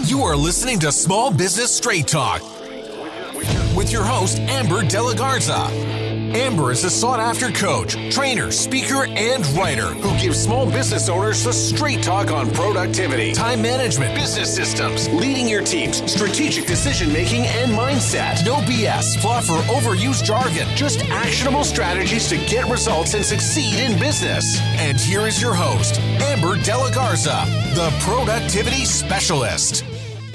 You are listening to Small Business Straight Talk with your host, Amber De La Garza. Amber is a sought-after coach, trainer, speaker, and writer who gives small business owners the straight talk on productivity, time management, business systems, leading your teams, strategic decision-making, and mindset. No BS, fluff, or overused jargon. Just actionable strategies to get results and succeed in business. And here is your host, Amber De La Garza, the productivity specialist.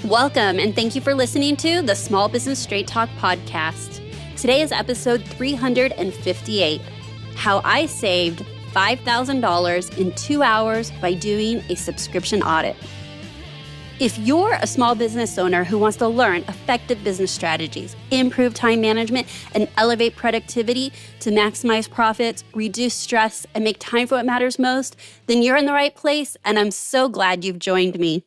Welcome, and thank you for listening to the Small Business Straight Talk podcast. Today is episode 358, How I Saved $5,000 in 2 hours by doing a subscription audit. If you're a small business owner who wants to learn effective business strategies, improve time management, and elevate productivity to maximize profits, reduce stress, and make time for what matters most, then you're in the right place, and I'm so glad you've joined me.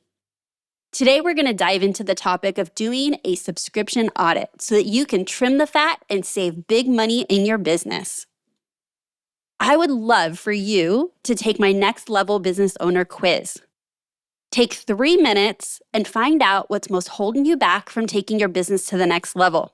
Today, we're going to dive into the topic of doing a subscription audit so that you can trim the fat and save big money in your business. I would love for you to take my next level business owner quiz. Take 3 minutes and find out what's most holding you back from taking your business to the next level.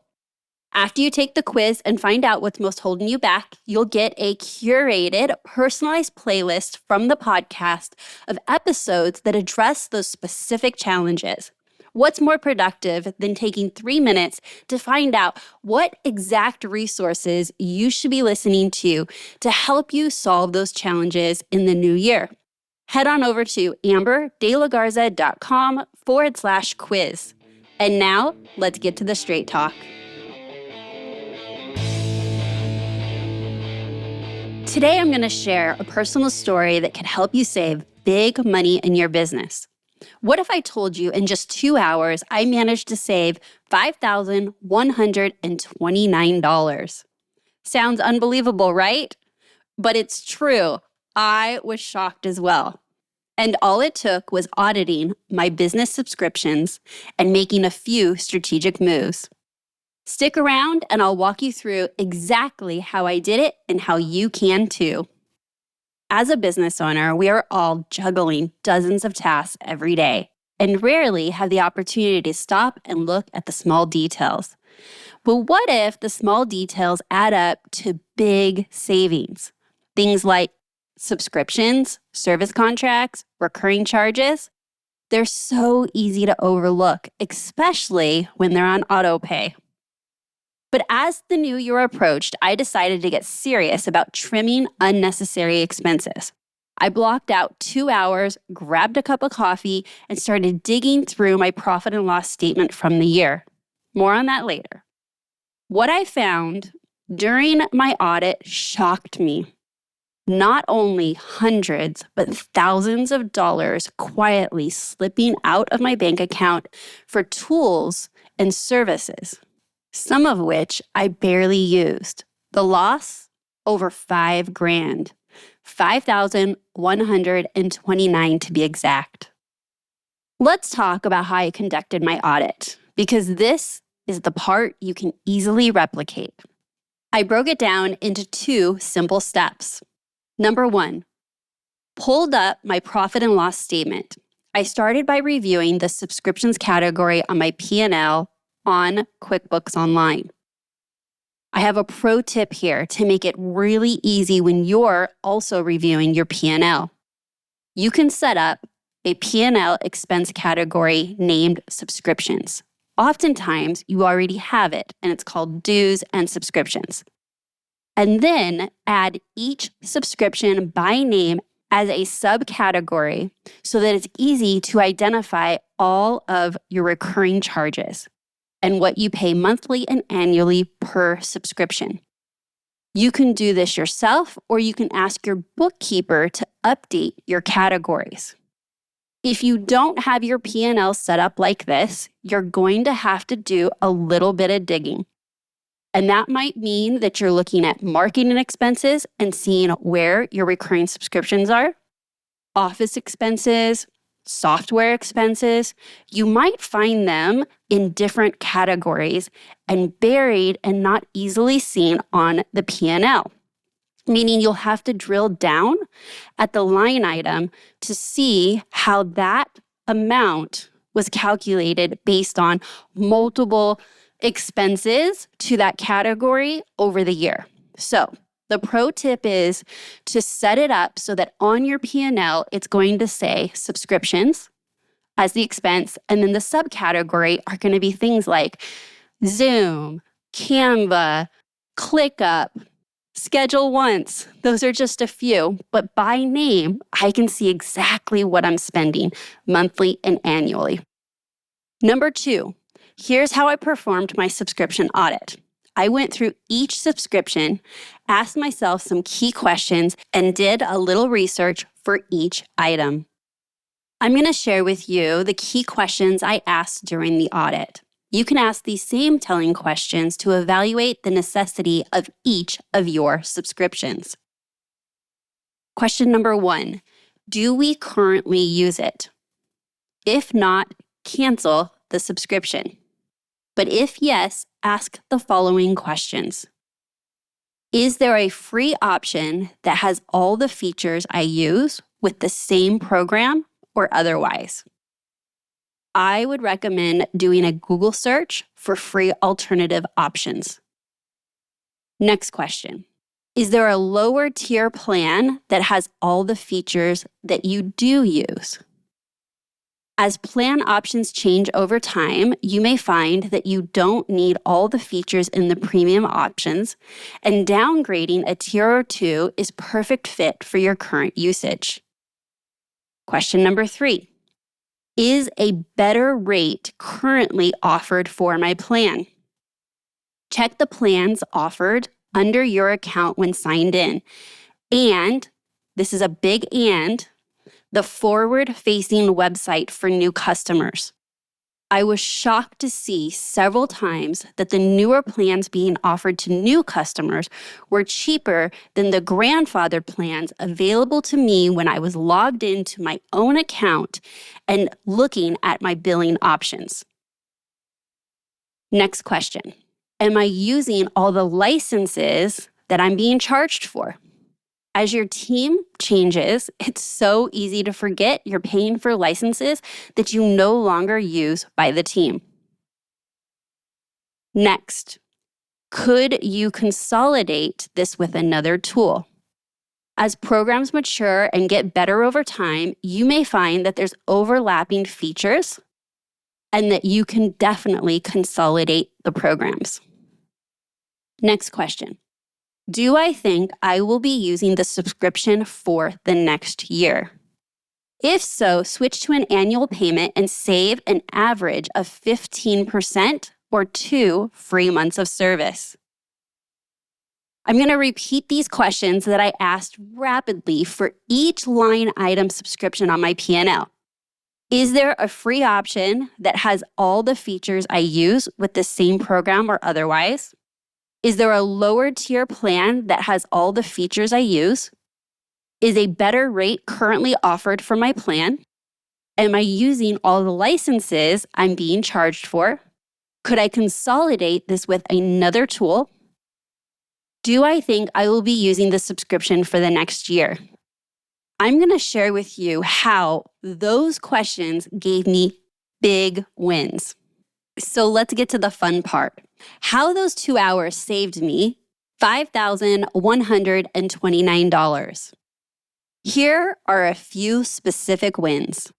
After you take the quiz and find out what's most holding you back, you'll get a curated, personalized playlist from the podcast of episodes that address those specific challenges. What's more productive than taking 3 minutes to find out what exact resources you should be listening to help you solve those challenges in the new year? Head on over to amberdelagarza.com/quiz. And now, let's get to the straight talk. Today, I'm going to share a personal story that can help you save big money in your business. What if I told you in just 2 hours, I managed to save $5,129? Sounds unbelievable, right? But it's true. I was shocked as well. And all it took was auditing my business subscriptions and making a few strategic moves. Stick around and I'll walk you through exactly how I did it and how you can too. As a business owner, we are all juggling dozens of tasks every day and rarely have the opportunity to stop and look at the small details. But what if the small details add up to big savings? Things like subscriptions, service contracts, recurring charges. They're so easy to overlook, especially when they're on auto pay. But as the new year approached, I decided to get serious about trimming unnecessary expenses. I blocked out 2 hours, grabbed a cup of coffee, and started digging through my profit and loss statement from the year. More on that later. What I found during my audit shocked me. Not only hundreds, but thousands of dollars quietly slipping out of my bank account for tools and services, some of which I barely used. The loss, over $5,000, $5,129 to be exact. Let's talk about how I conducted my audit, because this is the part you can easily replicate. I broke it down into 2 simple steps. Number 1, pulled up my profit and loss statement. I started by reviewing the subscriptions category on my P&L on QuickBooks Online. I have a pro tip here to make it really easy when you're also reviewing your P&L. You can set up a P&L expense category named subscriptions. Oftentimes, you already have it, and it's called dues and subscriptions. And then add each subscription by name as a subcategory so that it's easy to identify all of your recurring charges and what you pay monthly and annually per subscription. You can do this yourself, or you can ask your bookkeeper to update your categories. If you don't have your P&L set up like this, you're going to have to do a little bit of digging. And that might mean that you're looking at marketing expenses and seeing where your recurring subscriptions are, office expenses, software expenses. You might find them in different categories and buried and not easily seen on the P&L, meaning you'll have to drill down at the line item to see how that amount was calculated based on multiple expenses to that category over the year. So the pro tip is to set it up so that on your P&L, it's going to say subscriptions as the expense, and then the subcategory are going to be things like Zoom, Canva, ClickUp, Schedule Once. Those are just a few, but by name, I can see exactly what I'm spending monthly and annually. Number 2, here's how I performed my subscription audit. I went through each subscription, asked myself some key questions, and did a little research for each item. I'm going to share with you the key questions I asked during the audit. You can ask these same telling questions to evaluate the necessity of each of your subscriptions. Question number 1, do we currently use it? If not, cancel the subscription. But if yes, ask the following questions. Is there a free option that has all the features I use with the same program or otherwise? I would recommend doing a Google search for free alternative options. Next question. Is there a lower tier plan that has all the features that you do use? As plan options change over time, you may find that you don't need all the features in the premium options, and downgrading a tier or two is perfect fit for your current usage. Question number 3. Is a better rate currently offered for my plan? Check the plans offered under your account when signed in. And, this is a big and, the forward-facing website for new customers. I was shocked to see several times that the newer plans being offered to new customers were cheaper than the grandfathered plans available to me when I was logged into my own account and looking at my billing options. Next question. Am I using all the licenses that I'm being charged for? As your team changes, it's so easy to forget you're paying for licenses that you no longer use by the team. Next, could you consolidate this with another tool? As programs mature and get better over time, you may find that there's overlapping features and that you can definitely consolidate the programs. Next question. Do I think I will be using the subscription for the next year? If so, switch to an annual payment and save an average of 15% or 2 free months of service. I'm going to repeat these questions that I asked rapidly for each line item subscription on my P&L. Is there a free option that has all the features I use with the same program or otherwise? Is there a lower tier plan that has all the features I use? Is a better rate currently offered for my plan? Am I using all the licenses I'm being charged for? Could I consolidate this with another tool? Do I think I will be using the subscription for the next year? I'm going to share with you how those questions gave me big wins. So let's get to the fun part. How those 2 hours saved me $5,129. Here are a few specific wins.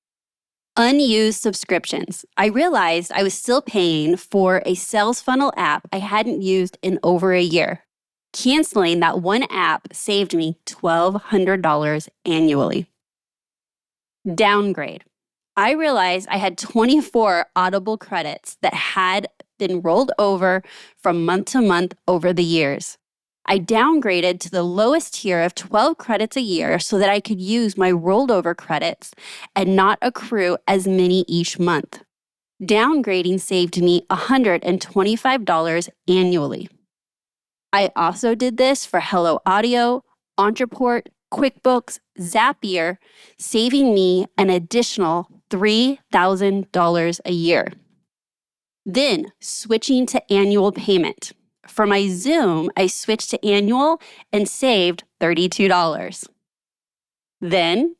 Unused subscriptions. I realized I was still paying for a sales funnel app I hadn't used in over a year. Canceling that one app saved me $1,200 annually. Downgrade. I realized I had 24 Audible credits that had been rolled over from month to month over the years. I downgraded to the lowest tier of 12 credits a year so that I could use my rolled over credits and not accrue as many each month. Downgrading saved me $125 annually. I also did this for Hello Audio, Entreport, QuickBooks, Zapier, saving me an additional $3,000 a year. Then switching to annual payment. For my Zoom, I switched to annual and saved $32. Then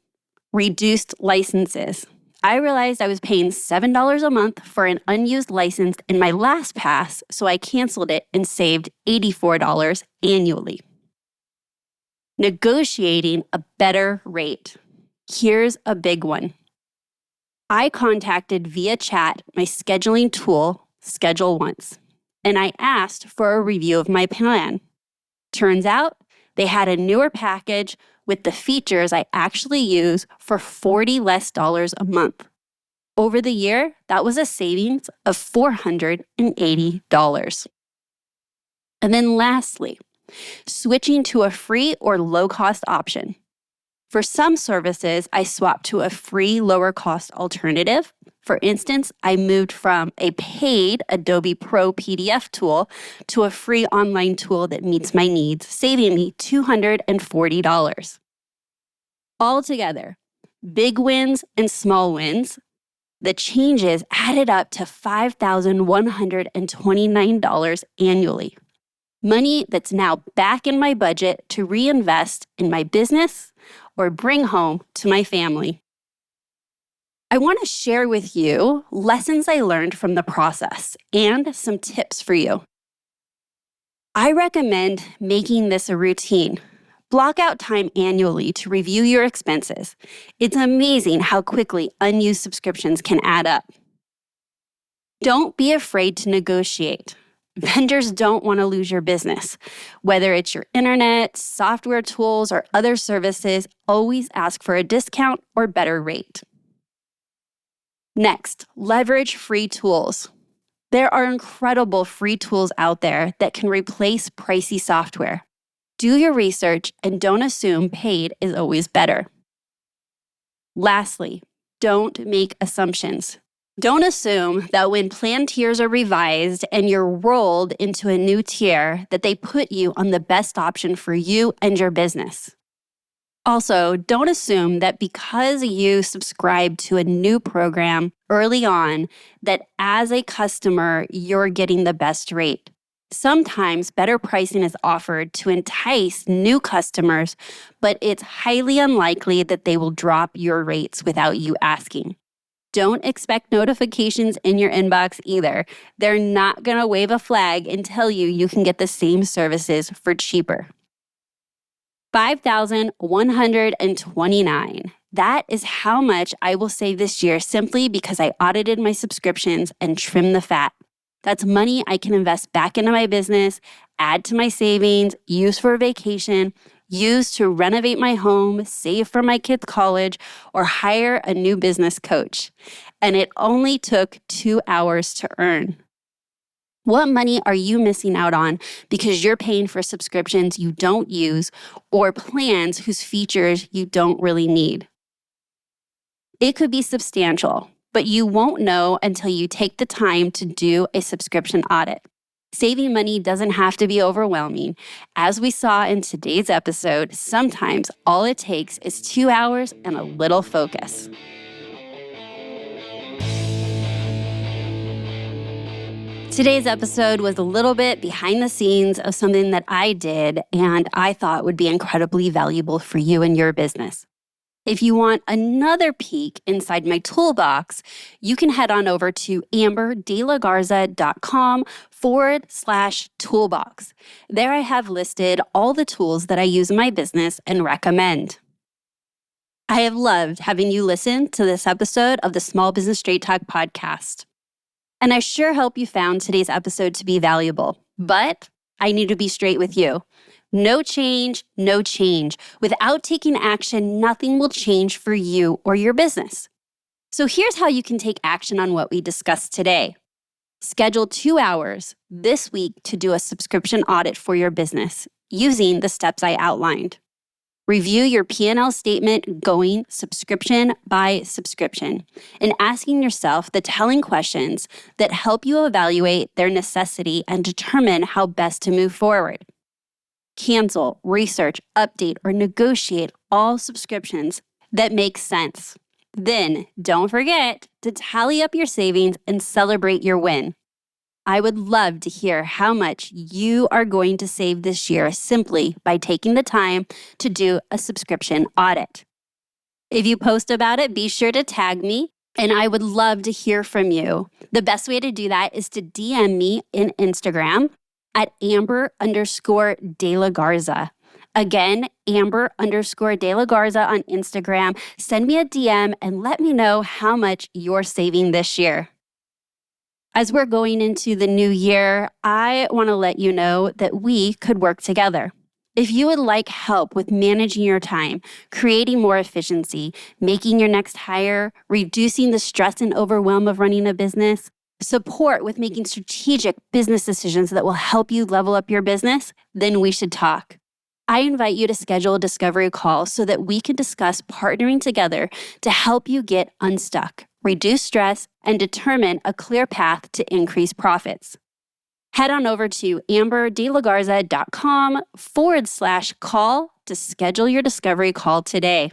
reduced licenses. I realized I was paying $7 a month for an unused license in my last pass, so I canceled it and saved $84 annually. Negotiating a better rate. Here's a big one. I contacted via chat my scheduling tool, Schedule Once, and I asked for a review of my plan. Turns out they had a newer package with the features I actually use for $40 less a month. Over the year, that was a savings of $480. And then lastly, switching to a free or low-cost option. For some services, I swapped to a free lower-cost alternative. For instance, I moved from a paid Adobe Pro PDF tool to a free online tool that meets my needs, saving me $240. Altogether, big wins and small wins, the changes added up to $5,129 annually. Money that's now back in my budget to reinvest in my business or bring home to my family. I want to share with you lessons I learned from the process and some tips for you. I recommend making this a routine. Block out time annually to review your expenses. It's amazing how quickly unused subscriptions can add up. Don't be afraid to negotiate. Vendors don't want to lose your business. Whether it's your internet, software tools, or other services, always ask for a discount or better rate. Next, leverage free tools. There are incredible free tools out there that can replace pricey software. Do your research and don't assume paid is always better. Lastly, don't make assumptions. Don't assume that when plan tiers are revised and you're rolled into a new tier, that they put you on the best option for you and your business. Also, don't assume that because you subscribe to a new program early on, that as a customer, you're getting the best rate. Sometimes better pricing is offered to entice new customers, but it's highly unlikely that they will drop your rates without you asking. Don't expect notifications in your inbox either. They're not going to wave a flag and tell you you can get the same services for cheaper. $5,129. That is how much I will save this year simply because I audited my subscriptions and trimmed the fat. That's money I can invest back into my business, add to my savings, use for a vacation, use to renovate my home, save for my kids' college, or hire a new business coach. And it only took 2 hours to earn. What money are you missing out on because you're paying for subscriptions you don't use or plans whose features you don't really need? It could be substantial, but you won't know until you take the time to do a subscription audit. Saving money doesn't have to be overwhelming. As we saw in today's episode, sometimes all it takes is 2 hours and a little focus. Today's episode was a little bit behind the scenes of something that I did and I thought would be incredibly valuable for you and your business. If you want another peek inside my toolbox, you can head on over to amberdelagarza.com/toolbox. There I have listed all the tools that I use in my business and recommend. I have loved having you listen to this episode of the Small Business Straight Talk podcast. And I sure hope you found today's episode to be valuable. But I need to be straight with you. No change, no change. Without taking action, nothing will change for you or your business. So here's how you can take action on what we discussed today. Schedule 2 hours this week to do a subscription audit for your business using the steps I outlined. Review your P&L statement going subscription by subscription and asking yourself the telling questions that help you evaluate their necessity and determine how best to move forward. Cancel, research, update, or negotiate all subscriptions that make sense. Then, don't forget to tally up your savings and celebrate your win. I would love to hear how much you are going to save this year simply by taking the time to do a subscription audit. If you post about it, be sure to tag me And I would love to hear from you. The best way to do that is to DM me in Instagram at Amber_De La Garza. Again, Amber_De La Garza on Instagram. Send me a DM and let me know how much you're saving this year. As we're going into the new year, I want to let you know that we could work together. If you would like help with managing your time, creating more efficiency, making your next hire, reducing the stress and overwhelm of running a business, support with making strategic business decisions that will help you level up your business, then we should talk. I invite you to schedule a discovery call so that we can discuss partnering together to help you get unstuck, reduce stress, and determine a clear path to increase profits. Head on over to amberdelagarza.com/call to schedule your discovery call today.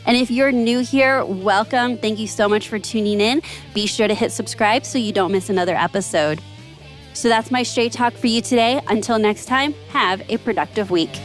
And if you're new here, welcome. Thank you so much for tuning in. Be sure to hit subscribe so you don't miss another episode. So that's my straight talk for you today. Until next time, have a productive week.